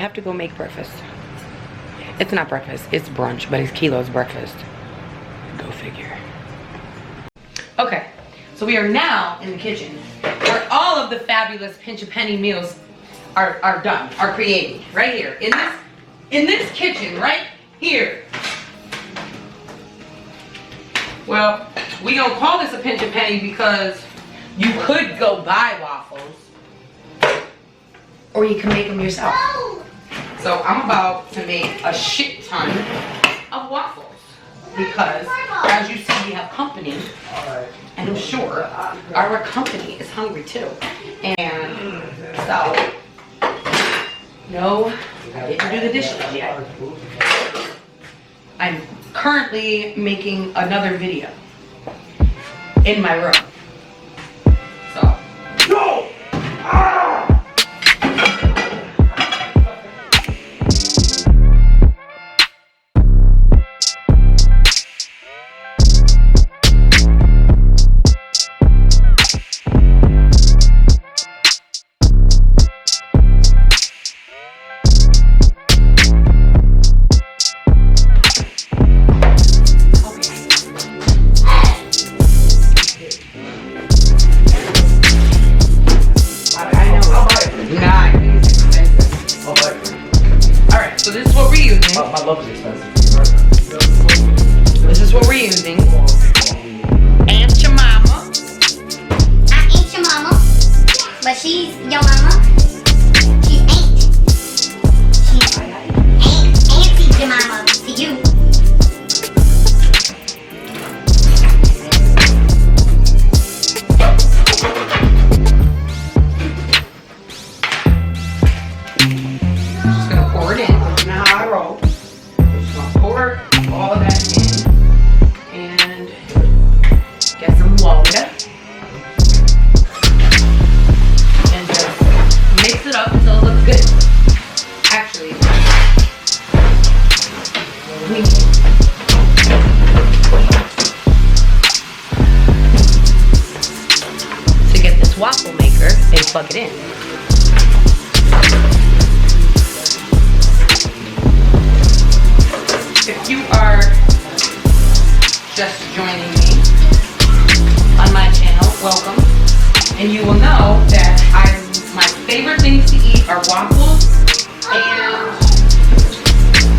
have to go make breakfast. It's not breakfast, it's brunch, but it's Kilo's breakfast. Go figure. Okay, so we are now in the kitchen where all of the fabulous pinch a penny meals are done, are created. Right here, in this kitchen, right here. Well, we don't call this a pinch a penny because you could go buy waffles, or you can make them yourself. So I'm about to make a shit ton of waffles because, as you see, we have company, and I'm sure our company is hungry too. And so, no, I didn't do the dishes yet. I'm currently making another video in my room. So. No! My love is expensive. This is what we're using. Aunt your mama. I ain't your mama, but she's your mama. She ain't. She's Auntie's your mama to you. Just gonna pour it in. You know how I roll. Pour all of that in and get some water and just mix it up until it looks good. Actually, we to get this waffle maker and plug it in. If you are just joining me on my channel, welcome. And you will know that my favorite things to eat are waffles and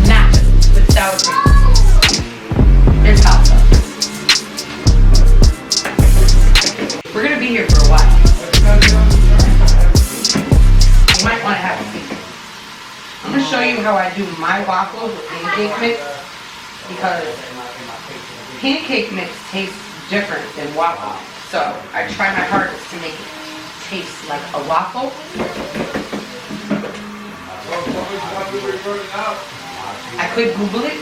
nachos with sour cream and salsa. We're gonna be here for a while. You might want to have a seat. I'm gonna show you how I do my waffles with pancake mix, because pancake mix tastes different than waffle. So I try my hardest to make it taste like a waffle. I could Google it,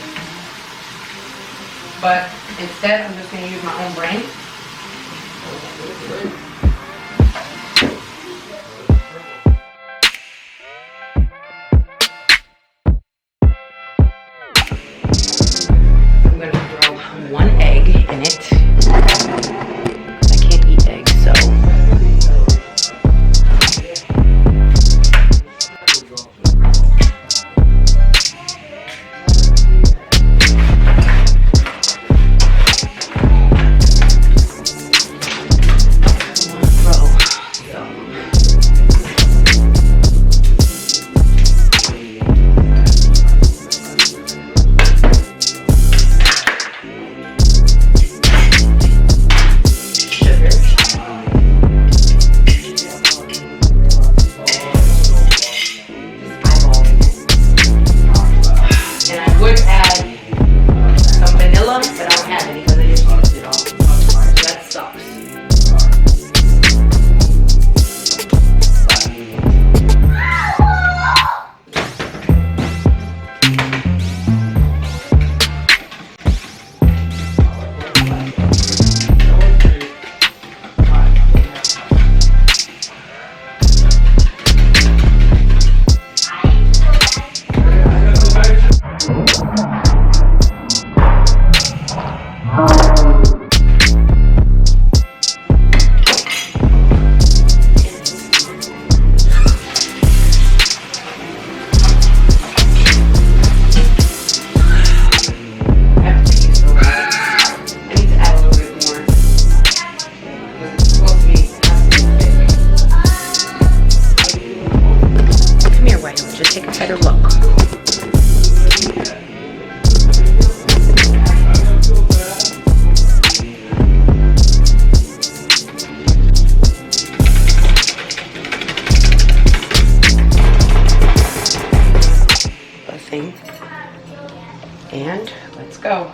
but instead I'm just gonna use my own brain. I'm gonna throw one egg in it. I can't eat eggs, so. And let's go.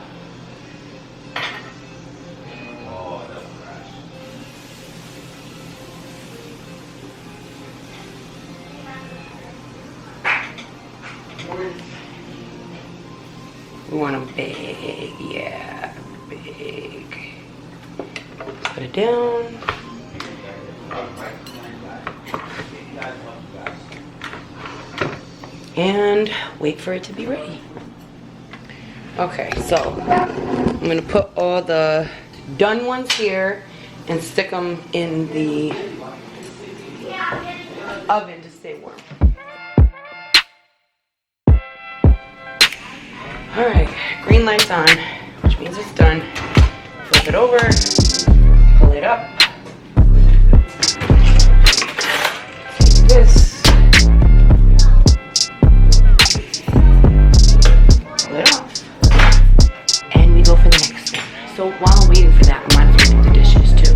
We want them big, yeah, big. Put it down. And wait for it to be ready. Okay, so I'm gonna put all the done ones here and stick them in the oven to stay warm. All right, green light's on, which means it's done. Flip it over, pull it up. Take this. Pull it off. And we go for the next one. So while I'm waiting for that, I might as well do the dishes too.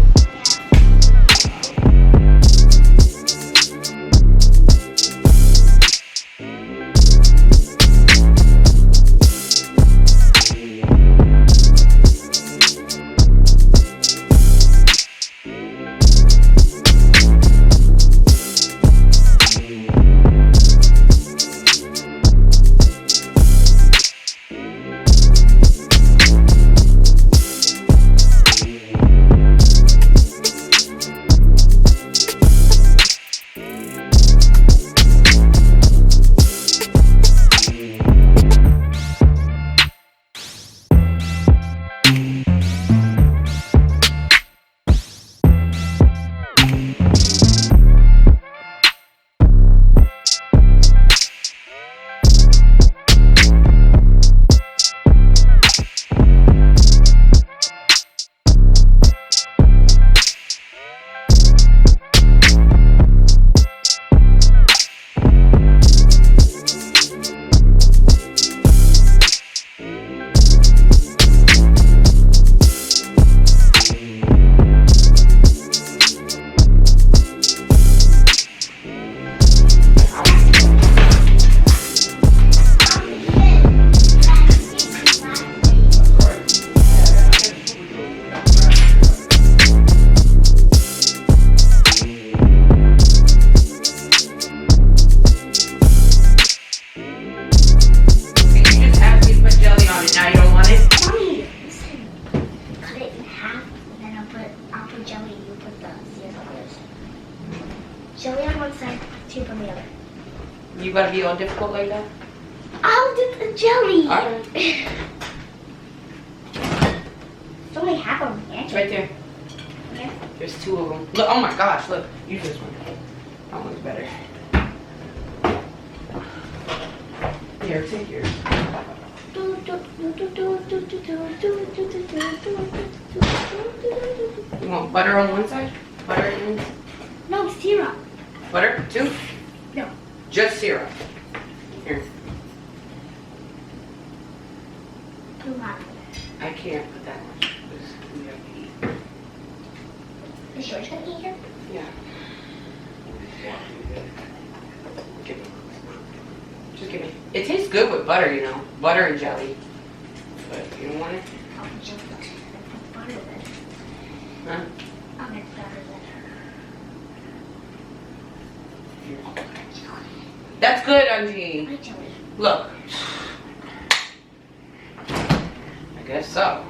Jelly on one side, soup on the other. You gotta be all difficult like that? I'll do the jelly. Alright. There's only half of them here. It's right there. Okay. There's two of them. Look, oh my gosh, look. Use this one. That one's better. Here, take yours. You want butter on one side? Butter and... No, syrup. Butter? Two? No. Just syrup. Here. Too hot. I can't put that much because we have to eat. Is yours gonna eat here? Yeah. Give me. Just give me. It tastes good with butter, you know. Butter and jelly. But you don't want it? I'll put jelly. I'll put butter then. Huh? I'll make butter then. That's good, Angie. My jelly. Look. I guess so.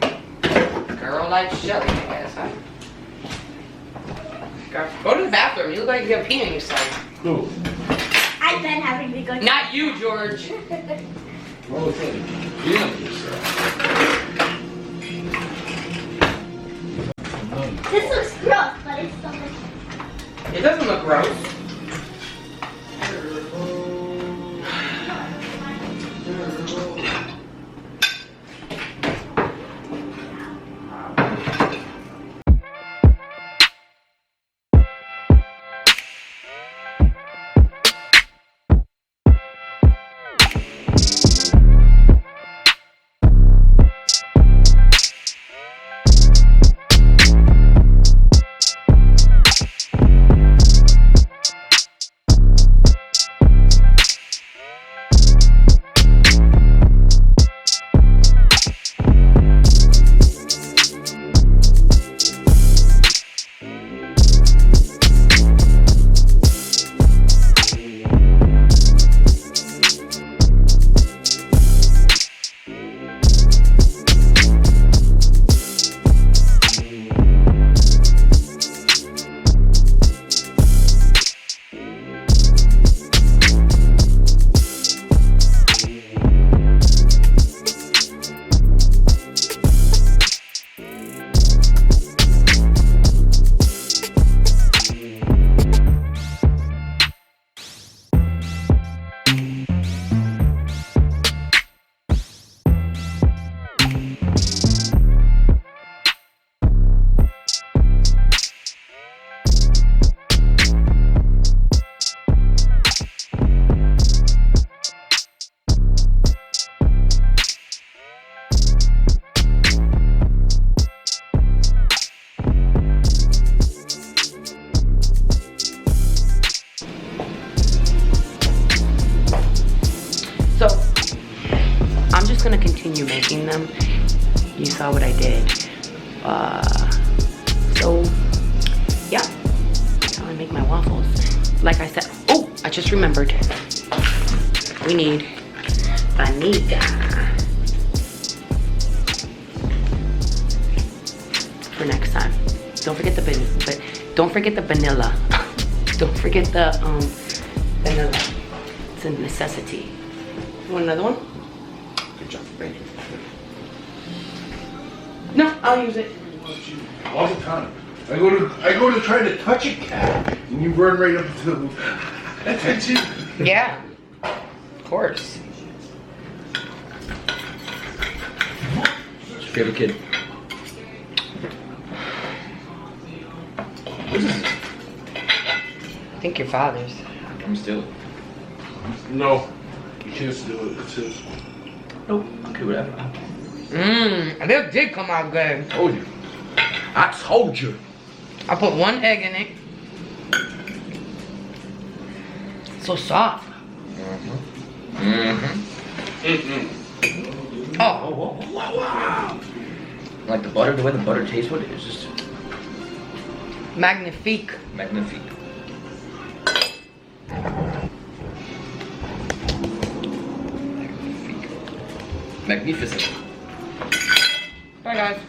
Girl likes jelly, I guess, huh? Go to the bathroom. You look like you have pee on yourself. Who? I've been having to go. Not you, George. What was that? Yeah, This looks gross, but it's so good. It doesn't look gross. just gonna continue making them. You saw what I did. So yeah, that's how I make my waffles. Like I said, oh, I just remembered. We need vanilla for next time. Don't forget the vanilla. Don't forget the vanilla. Don't forget the vanilla. It's a necessity. You want another one? Good job, thank you. No, I'll use it. All the time. I go to try to touch a cat, and you run right up to that's it. Yeah, of course. What's your favorite kid? I think your father's. I'm still. No, you can't steal it. It's his. Nope. Okay, whatever. This did come out good. Told you. I told you. I put 1 egg in it. So soft. Oh. Wow. Like the butter, the way the butter tastes with it is just Magnifique. magnifique. Magnificent. Bye guys.